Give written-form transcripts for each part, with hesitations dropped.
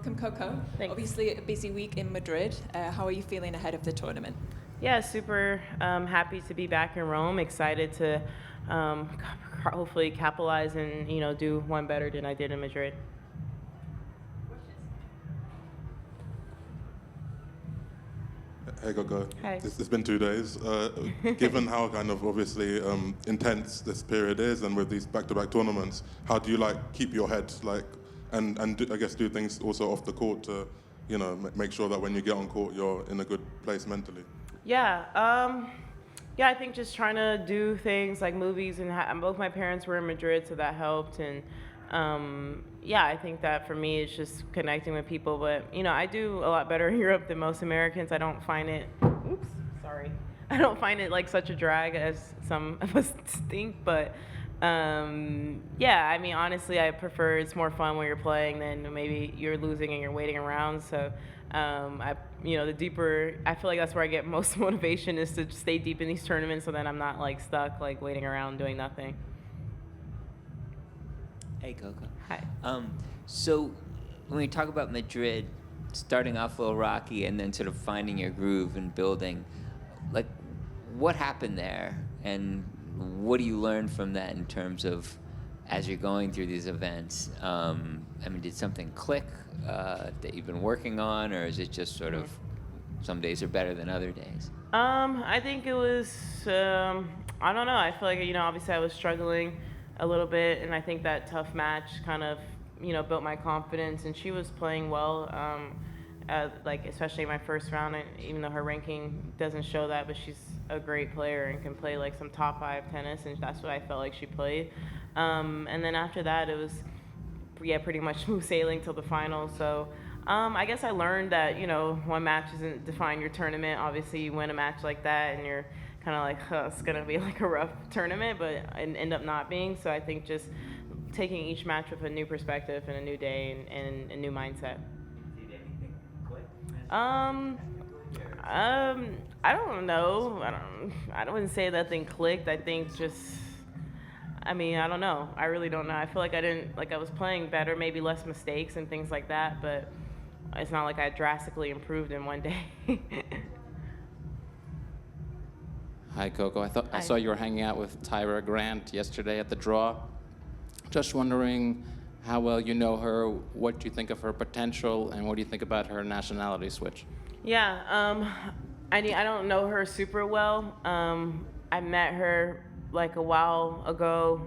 welcome, Coco. Thanks. Obviously, a busy week in Madrid. How are you feeling ahead of the tournament? Yeah, super happy to be back in Rome. Excited to hopefully capitalize and do one better than I did in Madrid. Hey, Coco. Hi. It's been 2 days. Given how kind of obviously intense this period is, and with these back-to-back tournaments, how do you keep your head and I guess do things also off the court to make sure that when you get on court you're in a good place mentally? Yeah, I think just trying to do things like movies, and both my parents were in Madrid, so that helped. And I think that for me it's just connecting with people. But I do a lot better in Europe than most Americans. I don't find it. I don't find it like such a drag as some of us think. But I mean, honestly, I prefer it's more fun when you're playing than maybe you're losing and you're waiting around. So. The deeper, I feel like that's where I get most motivation, is to stay deep in these tournaments, so then I'm not stuck waiting around doing nothing. Hey, Coco. Hi. So when we talk about Madrid, starting off a little rocky and then sort of finding your groove and building, what happened there, and what do you learn from that in terms of as you're going through these events? Did something click that you've been working on, or is it just sort of some days are better than other days? I think it was, I don't know. I feel like, obviously I was struggling a little bit, and I think that tough match kind of, built my confidence, and she was playing well, especially in my first round, even though her ranking doesn't show that, but she's a great player and can play some top 5 tennis, and that's what I felt like she played. And then after that, it was, pretty much smooth sailing till the final. So I guess I learned that, one match doesn't define your tournament. Obviously, you win a match like that, and you're kind of it's going to be a rough tournament, but it end up not being. So I think just taking each match with a new perspective and a new day and a new mindset. Did anything click? I don't know. I wouldn't say that thing clicked. I think just, I don't know. I really don't know. I feel like I was playing better, maybe less mistakes and things like that, but it's not like I drastically improved in one day. Hi, Coco. I saw you were hanging out with Tyra Grant yesterday at the draw. Just wondering how well you know her, what you think of her potential, and what do you think about her nationality switch? Yeah, I don't know her super well. I met her a while ago.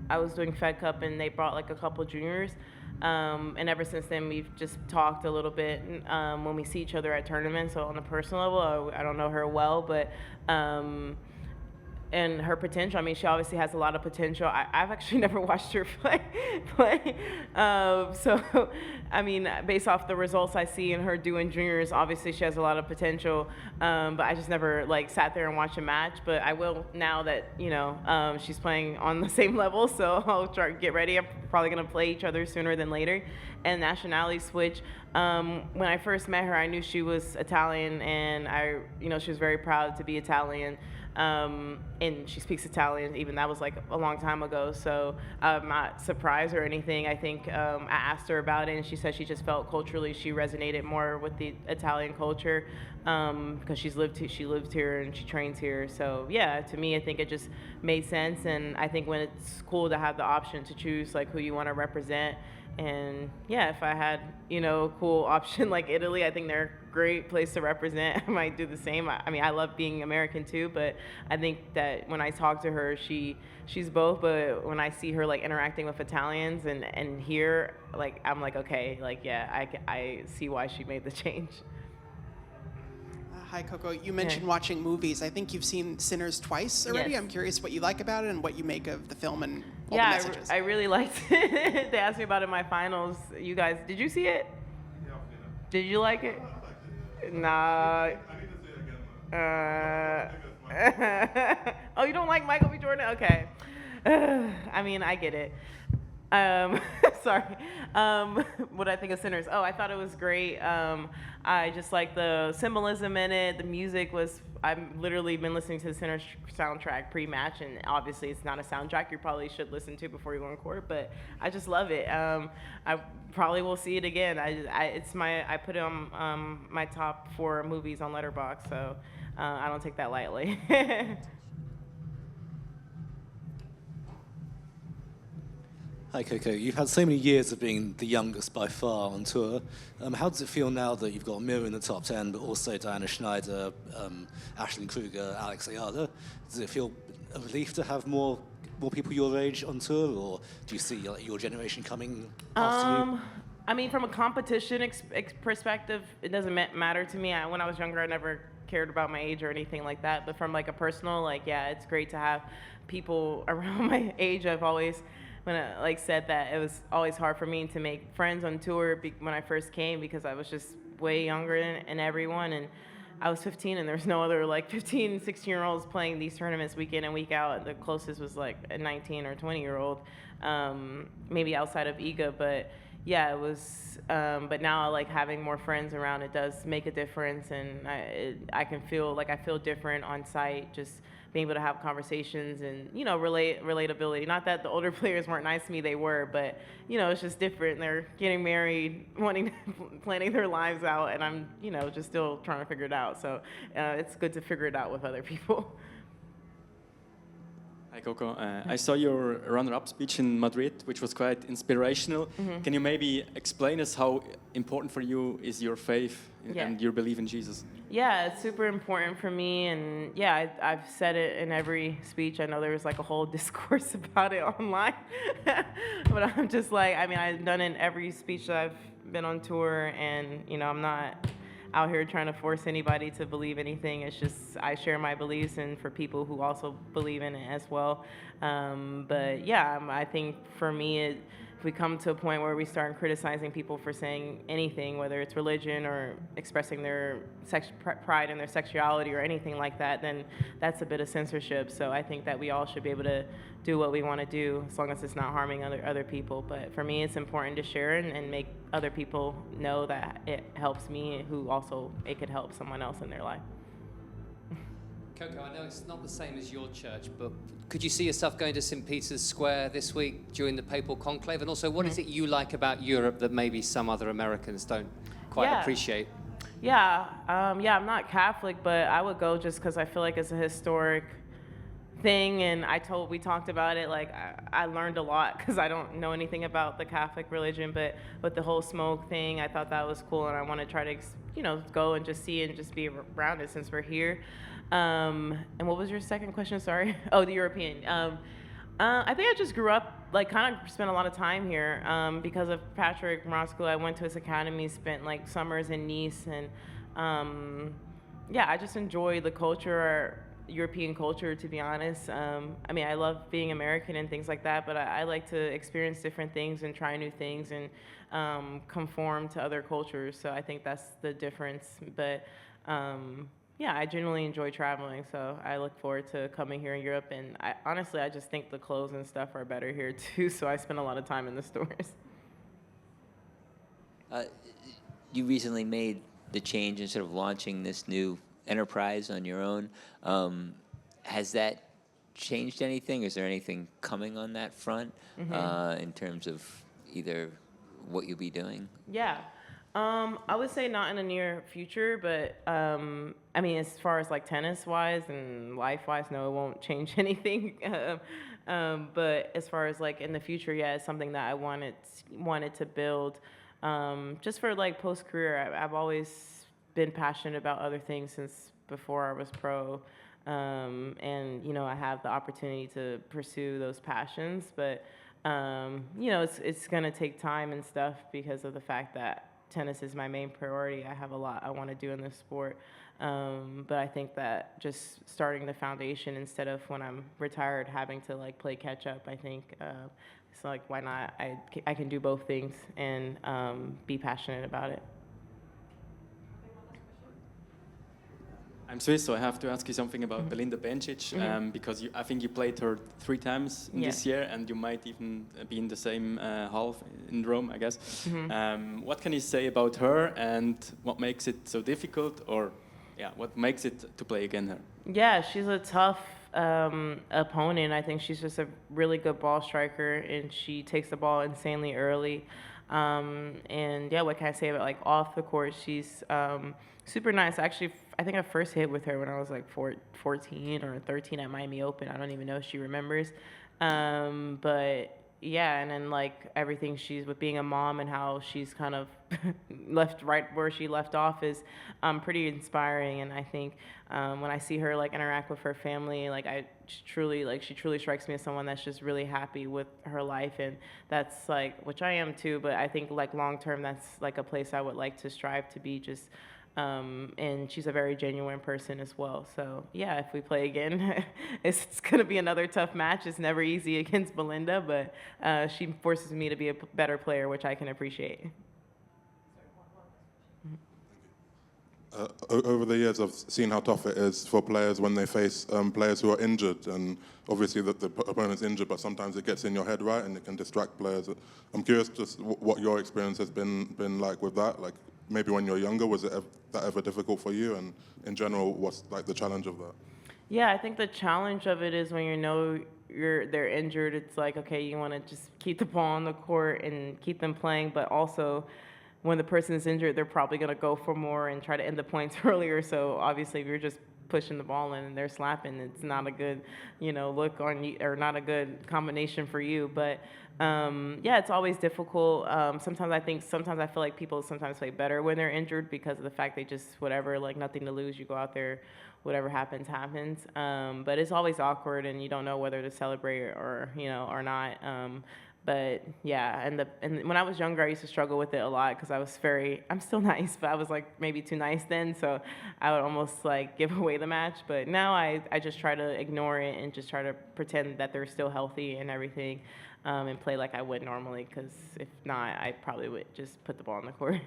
I was doing Fed Cup, and they brought a couple juniors. And ever since then, we've just talked a little bit when we see each other at tournaments. So on a personal level, I don't know her well, but and her potential, she obviously has a lot of potential. I've actually never watched her play. So, based off the results I see in her doing juniors, obviously she has a lot of potential. But I just never sat there and watched a match. But I will now that she's playing on the same level. So I'll try to get ready. I'm probably gonna play each other sooner than later. And nationality switch. When I first met her, I knew she was Italian, and she was very proud to be Italian. And she speaks Italian, even that was a long time ago, so I'm not surprised or anything. I think I asked her about it, and she said she just felt culturally she resonated more with the Italian culture, because she lived here and she trains here. So yeah, to me, I think it just made sense, and I think when it's cool to have the option to choose who you want to represent. And yeah, if I had, a cool option like Italy, I think they're a great place to represent. I might do the same. I love being American too, but I think that when I talk to her, she's both. But when I see her interacting with Italians and here, I'm okay, yeah, I see why she made the change. Hi, Coco. You mentioned watching movies. I think you've seen Sinners twice already. Yes. I'm curious what you like about it and what you make of the film and all the Yeah, messages. I really liked it. They asked me about it in my finals. You guys, did you see it? Yeah, I've seen it. Did you like it? Nah. I need to see it again, though. Oh, you don't like Michael B. Jordan? Okay. I get it. Sorry. What I think of Sinners? Oh, I thought it was great. I just like the symbolism in it. The music was. I've literally been listening to the Sinners soundtrack pre-match, and obviously it's not a soundtrack you probably should listen to before you go on court. But I just love it. I probably will see it again. I put it on my top 4 movies on Letterboxd, so I don't take that lightly. Hi, Coco. You've had so many years of being the youngest by far on tour. How does it feel now that you've got Mira in the top 10, but also Diana Schneider, Ashlyn Kruger, Alex Ayala? Does it feel a relief to have more people your age on tour, or do you see like, your generation coming after you? I mean, from a competition perspective, it doesn't matter to me. When I was younger, I never cared about my age or anything like that. But from like a personal, like, yeah, it's great to have people around my age. I've always when I said that it was always hard for me to make friends on tour when I first came because I was just way younger than everyone, and I was 15 and there was no other like 15, 16-year-olds playing these tournaments week in and week out. The closest was like a 19 or 20-year-old, maybe outside of IGA, but yeah, it was. But now like having more friends around, it does make a difference, and I can feel like I feel different on site, just being able to have conversations and, you know, relatability. Not that the older players weren't nice to me, they were, but, you know, it's just different. They're getting married, planning their lives out, and I'm, you know, just still trying to figure it out. So it's good to figure it out with other people. Hi, Coco. I saw your runner-up speech in Madrid, which was quite inspirational. Mm-hmm. Can you maybe explain us how important for you is your faith and your belief in Jesus? Yeah, it's super important for me, and yeah, I've said it in every speech. I know there was like a whole discourse about it online, but I'm just like, I mean, I've done it in every speech that I've been on tour, and you know, I'm not out here trying to force anybody to believe anything. It's just I share my beliefs, and for people who also believe in it as well. But yeah, I think for me, if we come to a point where we start criticizing people for saying anything, whether it's religion or expressing their pride in their sexuality or anything like that, then that's a bit of censorship. So I think that we all should be able to do what we want to do as long as it's not harming other people. But for me, it's important to share and make other people know that it helps me, who also it could help someone else in their life. Coco, I know it's not the same as your church, but could you see yourself going to St. Peter's Square this week during the papal conclave? And also, what is it you like about Europe that maybe some other Americans don't quite appreciate? Yeah, I'm not Catholic, but I would go just because I feel like it's a historic thing, and we talked about it. Like I learned a lot because I don't know anything about the Catholic religion, but with the whole smoke thing, I thought that was cool, and I want to try to go and just see and just be around it since we're here. And what was your second question? Sorry. Oh, the European. I think I just grew up, like, kind of spent a lot of time here because of Patrick Moscow. I went to his academy, spent like summers in Nice, and I just enjoy the culture, European culture, to be honest. I mean, I love being American and things like that, but I like to experience different things and try new things and conform to other cultures. So I think that's the difference. But I genuinely enjoy traveling, so I look forward to coming here in Europe. And honestly, I just think the clothes and stuff are better here too, so I spend a lot of time in the stores. You recently made the change in sort of launching this new enterprise on your own. Has that changed anything? Is there anything coming on that front in terms of either what you'll be doing? Yeah. I would say not in the near future, but I mean, as far as like tennis-wise and life-wise, no, it won't change anything. But as far as like in the future, yeah, it's something that I wanted to build. Just for like post-career, I've always been passionate about other things since before I was pro, and you know, I have the opportunity to pursue those passions, but you know, it's gonna take time and stuff because of the fact that tennis is my main priority. I have a lot I want to do in this sport, but I think that just starting the foundation instead of when I'm retired having to like play catch up, I think it's like, why not? I can do both things and be passionate about it. I'm Swiss, so I have to ask you something about Belinda Benic, because I think you played her 3 times in this year, and you might even be in the same half in Rome, I guess. What can you say about her, and what makes it so difficult, or what makes it to play against her? Yeah, she's a tough opponent. I think she's just a really good ball striker, and she takes the ball insanely early. And yeah, what can I say about like off the court? She's super nice. Actually, I think I first hit with her when I was like 14 or 13 at Miami Open. I don't even know if she remembers. But yeah, and then like everything she's with being a mom and how she's kind of left right where she left off is pretty inspiring. And I think when I see her like interact with her family, like she truly strikes me as someone that's just really happy with her life, and that's like, which I am too. But I think like long term, that's like a place I would like to strive to be. Just and she's a very genuine person as well. So yeah, if we play again, it's gonna be another tough match. It's never easy against Belinda, but she forces me to be a better player, which I can appreciate. Over the years, I've seen how tough it is for players when they face players who are injured, and obviously the opponent's injured, but sometimes it gets in your head, right, and it can distract players. I'm curious just what your experience has been like with that. Like maybe when you're younger, was it that ever difficult for you? And in general, what's like the challenge of that? Yeah, I think the challenge of it is when you know they're injured. It's like, okay, you want to just keep the ball on the court and keep them playing, but also when the person is injured, they're probably going to go for more and try to end the points earlier. So obviously, if you're just pushing the ball in and they're slapping, it's not a good, look on you, or not a good combination for you. But yeah, it's always difficult. Sometimes I feel like people sometimes play better when they're injured because of the fact they just whatever, like nothing to lose. You go out there, whatever happens, happens. But it's always awkward, and you don't know whether to celebrate or not. But yeah, and when I was younger, I used to struggle with it a lot because I'm still nice, but I was like maybe too nice then, so I would almost like give away the match. But now I just try to ignore it and just try to pretend that they're still healthy and everything, and play like I would normally, because if not, I probably would just put the ball on the court.